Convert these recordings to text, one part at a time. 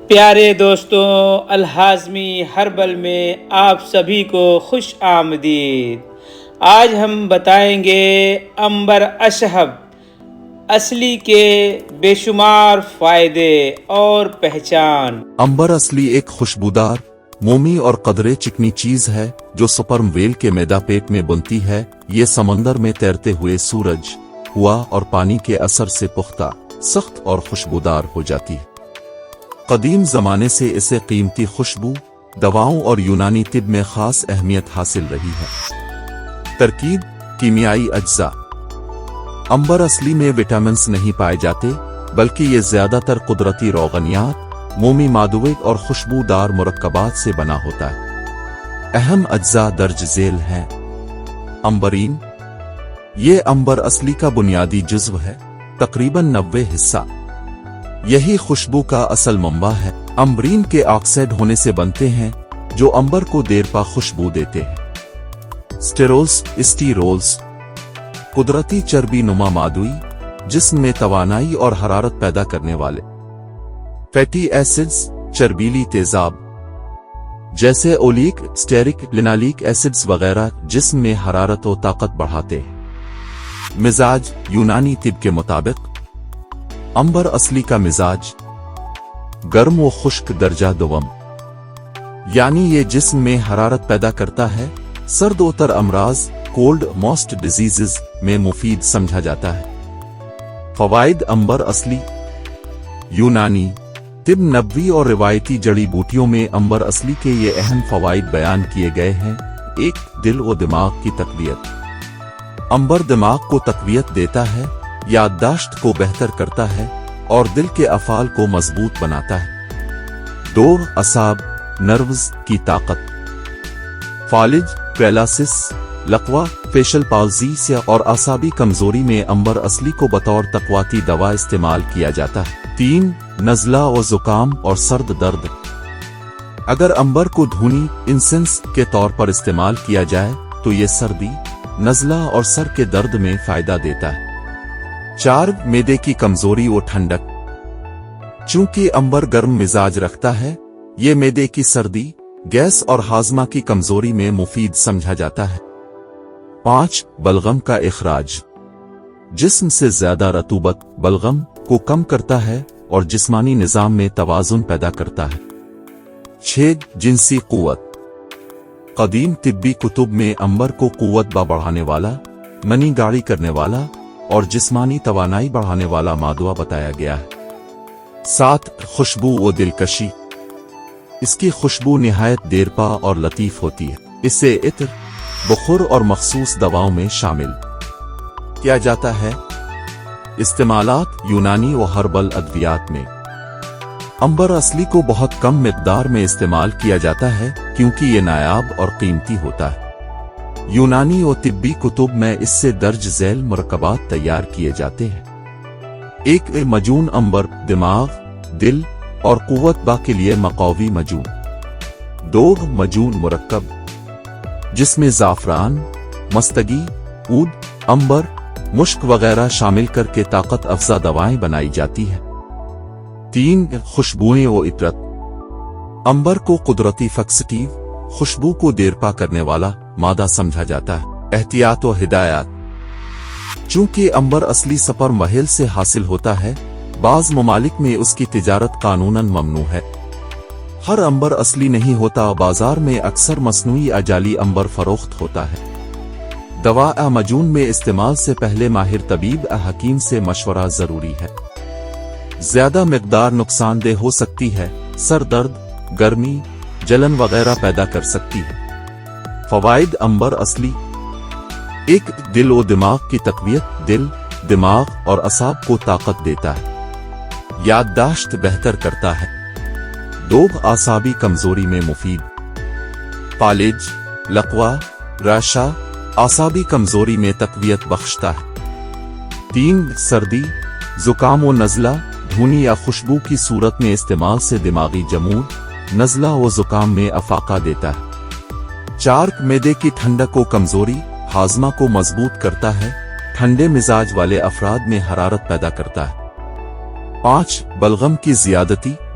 پیارے دوستوں، الہاضمی ہربل میں آپ سبھی کو خوش آمدید۔ آج ہم بتائیں گے عنبر اشہب اصلی کے بے شمار فائدے اور پہچان۔ عنبر اصلی ایک خوشبودار، مومی اور قدرے چکنی چیز ہے جو سپرم ویل کے میدا پیٹ میں بنتی ہے۔ یہ سمندر میں تیرتے ہوئے سورج، ہوا اور پانی کے اثر سے پختہ، سخت اور خوشبودار ہو جاتی ہے۔ قدیم زمانے سے اسے قیمتی خوشبو، دواؤں اور یونانی طب میں خاص اہمیت حاصل رہی ہے۔ ترکیب: کیمیائی اجزاء۔ عنبر اصلی میں وٹامنز نہیں پائے جاتے، بلکہ یہ زیادہ تر قدرتی روغنیات، مومی مادے اور خوشبودار مرکبات سے بنا ہوتا ہے۔ اہم اجزاء درج ذیل ہیں۔ عنبرین: یہ عنبر اصلی کا بنیادی جزو ہے، تقریباً 90%۔ یہی خوشبو کا اصل منبع ہے۔ عنبرین کے آکسائڈ ہونے سے بنتے ہیں جو عنبر کو دیرپا خوشبو دیتے ہیں۔ اسٹیرولز: قدرتی چربی نما مادے، جسم میں توانائی اور حرارت پیدا کرنے والے۔ فیٹی ایسڈز: چربیلی تیزاب جیسے اولیک، اسٹیرک، لینالک ایسڈز وغیرہ جسم میں حرارت و طاقت بڑھاتے ہیں۔ مزاج: یونانی طب کے مطابق عنبر اصلی کا مزاج گرم و خشک درجہ دوم، یعنی یہ جسم میں حرارت پیدا کرتا ہے۔ سرد و تر امراض کولڈ موسٹ ڈیزیزز میں مفید سمجھا جاتا ہے۔ فوائد عنبر اصلی۔ یونانی طب، نبوی اور روایتی جڑی بوٹیوں میں عنبر اصلی کے یہ اہم فوائد بیان کیے گئے ہیں۔ 1. دل و دماغ کی تقویت۔ عنبر دماغ کو تقویت دیتا ہے، یادداشت کو بہتر کرتا ہے اور دل کے افعال کو مضبوط بناتا ہے۔ 2. اعصاب، نروز کی طاقت۔ فالج، پیرالائسس، لقوہ، فیشل پالزی سے اور اعصابی کمزوری میں عنبر اصلی کو بطور تقواتی دوا استعمال کیا جاتا ہے۔ 3. نزلہ و زکام اور سرد درد۔ اگر عنبر کو دھونی انسنس کے طور پر استعمال کیا جائے تو یہ سردی، نزلہ اور سر کے درد میں فائدہ دیتا ہے۔ 4. معدے کی کمزوری و ٹھنڈک۔ چونکہ عنبر گرم مزاج رکھتا ہے، یہ معدے کی سردی، گیس اور ہاضمہ کی کمزوری میں مفید سمجھا جاتا ہے۔ 5. بلغم کا اخراج۔ جسم سے زیادہ رطوبت بلغم کو کم کرتا ہے اور جسمانی نظام میں توازن پیدا کرتا ہے۔ 6. جنسی قوت۔ قدیم طبی کتب میں عنبر کو قوت بڑھانے والا، منی گاڑی کرنے والا اور جسمانی توانائی بڑھانے والا مادہ بتایا گیا ہے۔ 7. خوشبو و دلکشی۔ اس کی خوشبو نہایت دیرپا اور لطیف ہوتی ہے۔ اسے عطر، بخور اور مخصوص دواؤں میں شامل کیا جاتا ہے۔ استعمالات: یونانی و ہربل ادویات میں عنبر اصلی کو بہت کم مقدار میں استعمال کیا جاتا ہے کیونکہ یہ نایاب اور قیمتی ہوتا ہے۔ یونانی و طبی کتب میں اس سے درج ذیل مرکبات تیار کیے جاتے ہیں۔ 1. مجون عنبر، دماغ، دل اور قوت با کے لیے مقوی مجون۔ 2. مجون مرکب، جس میں زعفران، مستگی، عود، عنبر، مشک وغیرہ شامل کر کے طاقت افزا دوائیں بنائی جاتی ہیں۔ 3. خوشبوئیں و عطرت۔ عنبر کو قدرتی فکسٹیو، خوشبو کو دیرپا کرنے والا مادہ سمجھا جاتا ہے۔ احتیاط و ہدایات۔ چونکہ عنبر اصلی سپرم ویل سے حاصل ہوتا ہے، بعض ممالک میں اس کی تجارت قانوناً ممنوع ہے۔ ہر عنبر اصلی نہیں ہوتا، بازار میں اکثر مصنوعی یا جعلی عنبر فروخت ہوتا ہے۔ دوا مجون میں استعمال سے پہلے ماہر طبیب حکیم سے مشورہ ضروری ہے۔ زیادہ مقدار نقصان دہ ہو سکتی ہے، سر درد، گرمی، جلن وغیرہ پیدا کر سکتی ہے۔ فوائد عنبر اصلی۔ 1. دل و دماغ کی تقویت۔ دل، دماغ اور اعصاب کو طاقت دیتا ہے، یادداشت بہتر کرتا ہے۔ 2. اعصابی کمزوری میں مفید۔ فالج، لقوہ، رشا اعصابی کمزوری میں تقویت بخشتا ہے۔ 3. سردی، زکام و نزلہ، دھونی یا خوشبو کی صورت میں استعمال سے دماغی جمود، نزلہ و زکام میں افاقہ دیتا ہے۔ 4. معدے کی ٹھنڈک و کمزوری، ہاضمہ کو مضبوط کرتا ہے، ٹھنڈے مزاج والے افراد میں حرارت پیدا کرتا ہے۔ 5. بلغم کی زیادتی،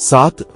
7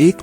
1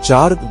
4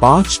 5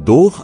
2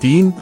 3